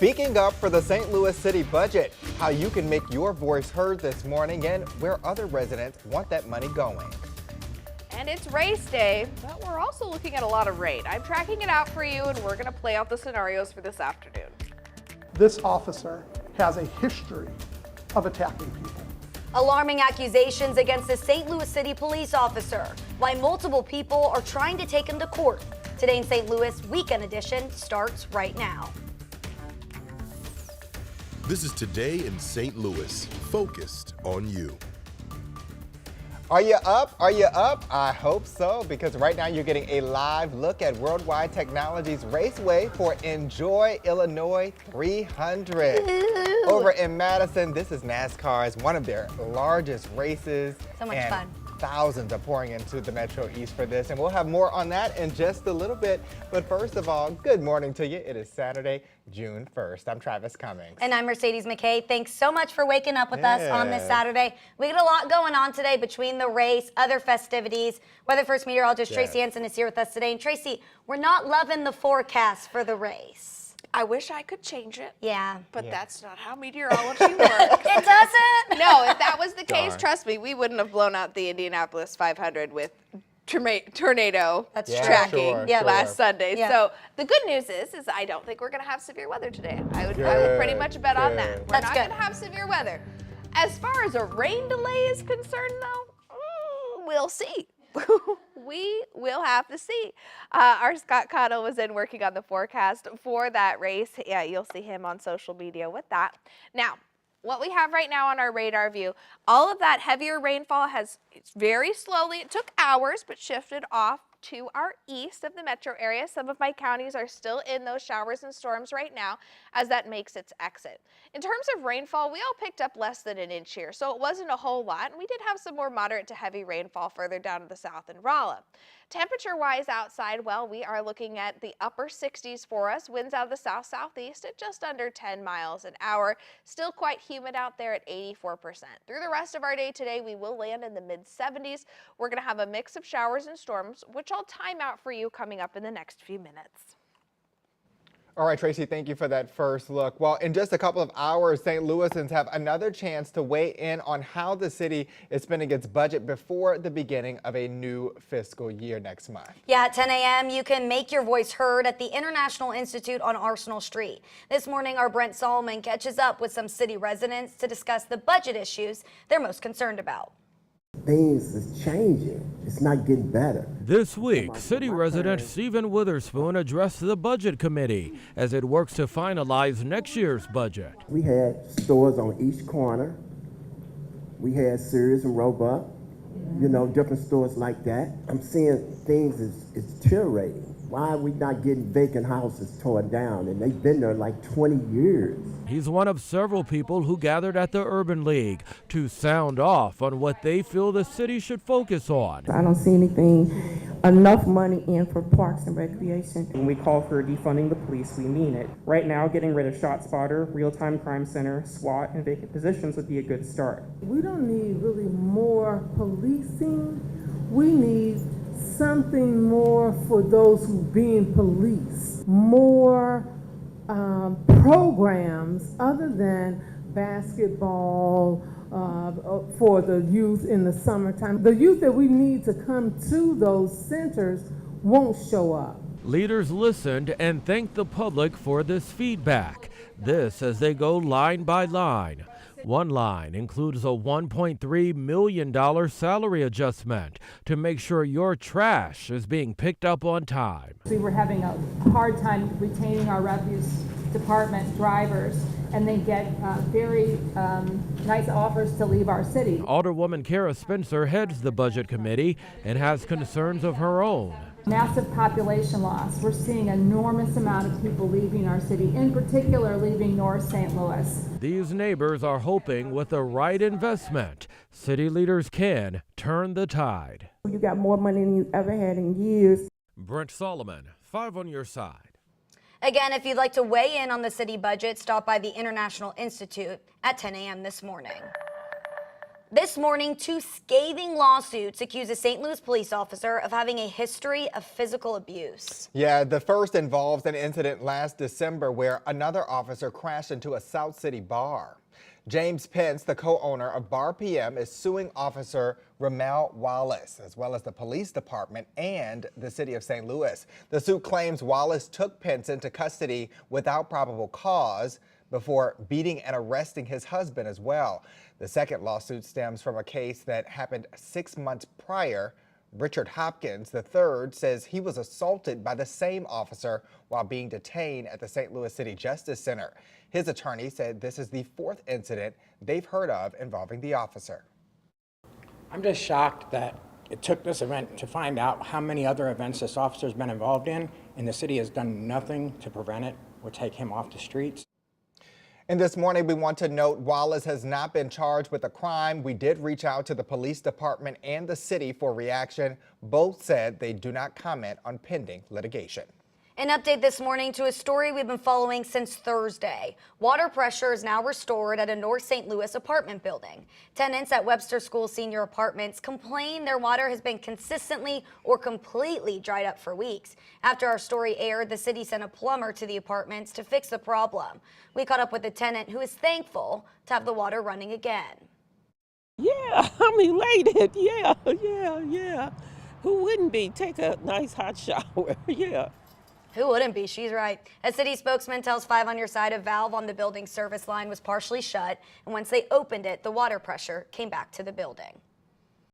Speaking up for the St. Louis City budget, how you can make your voice heard this morning and where other residents want that money going. And it's race day, but we're also looking at a lot of rain. I'm tracking it out for you, and we're going to play out the scenarios for this afternoon. This officer has a history of attacking people. Alarming accusations against a St. Louis City police officer. Why multiple people are trying to take him to court. Today in St. Louis, Weekend Edition starts right now. This is Today in St. Louis, focused on you. Are you up? Are you up? I hope so, because right now you're getting a live look at Worldwide Technologies Raceway for Enjoy Illinois 300. Ooh. Over in Madison, this is NASCAR's one of their largest races. So much fun. Thousands are pouring into the Metro East for this, and we'll have more on that in just a little bit. But first of all, good morning to you. It is Saturday, June 1st. I'm Travis Cummings. And I'm Mercedes McKay. Thanks so much for waking up with us on this Saturday. We got a lot going on today between the race, other festivities. Weather First meteorologist Tracy Hansen is here with us today. And Tracy, we're not loving the forecast for the race. I wish I could change it. Yeah. But that's not how meteorology works. It doesn't? No, if that was the case, trust me, we wouldn't have blown out the Indianapolis 500 with tornado tracking last Sunday. Yeah. So the good news is I don't think we're going to have severe weather today. I would pretty much bet on that. We're not going to have severe weather. As far as a rain delay is concerned, though, we'll see. We will have to see. Our Scott Cottle was in working on the forecast for that race. Yeah, you'll see him on social media with that. Now, what we have right now on our radar view, all of that heavier rainfall has very slowly, it took hours, but shifted off to our east of the metro area. Some of my counties are still in those showers and storms right now as that makes its exit. In terms of rainfall, we all picked up less than an inch here, so it wasn't a whole lot, and we did have some more moderate to heavy rainfall further down to the south in Rolla. Temperature-wise outside, well, we are looking at the upper 60s for us. Winds out of the south-southeast at just under 10 miles an hour. Still quite humid out there at 84%. Through the rest of our day today, we will land in the mid-70s. We're going to have a mix of showers and storms, which I'll time out for you coming up in the next few minutes. All right, Tracy, thank you for that first look. Well, in just a couple of hours, St. Louisans have another chance to weigh in on how the city is spending its budget before the beginning of a new fiscal year next month. Yeah, at 10 a.m., you can make your voice heard at the International Institute on Arsenal Street. This morning, our Brent Solomon catches up with some city residents to discuss the budget issues they're most concerned about. Things is changing. It's not getting better. This week, city resident Stephen Witherspoon addressed the budget committee as it works to finalize next year's budget. We had stores on each corner. We had Sears and Roebuck, different stores like that. I'm seeing things is deteriorating. Why are we not getting vacant houses torn down? And they've been there like 20 years. He's one of several people who gathered at the Urban League to sound off on what they feel the city should focus on. I don't see enough money in for parks and recreation. When we call for defunding the police, we mean it. Right now, getting rid of ShotSpotter, Real-Time Crime Center, SWAT, and vacant positions would be a good start. We don't need really more policing. We need something more for those who being policed. More programs other than basketball for the youth in the summertime. The youth that we need to come to those centers won't show up. Leaders listened and thanked the public for this feedback. This as they go line by line. One line includes a $1.3 million salary adjustment to make sure your trash is being picked up on time. We were having a hard time retaining our refuse department drivers, and they get very nice offers to leave our city. Alderwoman Kara Spencer heads the budget committee and has concerns of her own. Massive population loss. We're seeing an enormous amount of people leaving our city, in particular leaving North St. Louis. These neighbors are hoping with the right investment, city leaders can turn the tide. You got more money than you ever had in years. Brent Solomon, 5 on your side. Again, if you'd like to weigh in on the city budget, stop by the International Institute at 10 a.m. this morning. This morning, 2 scathing lawsuits accuse a St. Louis police officer of having a history of physical abuse. Yeah, the first involves an incident last December where another officer crashed into a South City bar. James Pence, the co-owner of Bar PM, is suing Officer Ramel Wallace, as well as the police department and the city of St. Louis. The suit claims Wallace took Pence into custody without probable cause before beating and arresting his husband as well. The second lawsuit stems from a case that happened 6 months prior. Richard Hopkins III says he was assaulted by the same officer while being detained at the St. Louis City Justice Center. His attorney said this is the 4th incident they've heard of involving the officer. I'm just shocked that it took this event to find out how many other events this officer's been involved in, and the city has done nothing to prevent it or take him off the streets. And this morning, we want to note Wallace has not been charged with a crime. We did reach out to the police department and the city for reaction. Both said they do not comment on pending litigation. An update this morning to a story we've been following since Thursday. Water pressure is now restored at a North St. Louis apartment building. Tenants at Webster School Senior Apartments complain their water has been consistently or completely dried up for weeks. After our story aired, the city sent a plumber to the apartments to fix the problem. We caught up with a tenant who is thankful to have the water running again. Yeah, I'm elated. Yeah. Who wouldn't be? Take a nice hot shower. Yeah. Who wouldn't be? She's right. A city spokesman tells 5 on Your Side a valve on the building's service line was partially shut, and once they opened it, the water pressure came back to the building.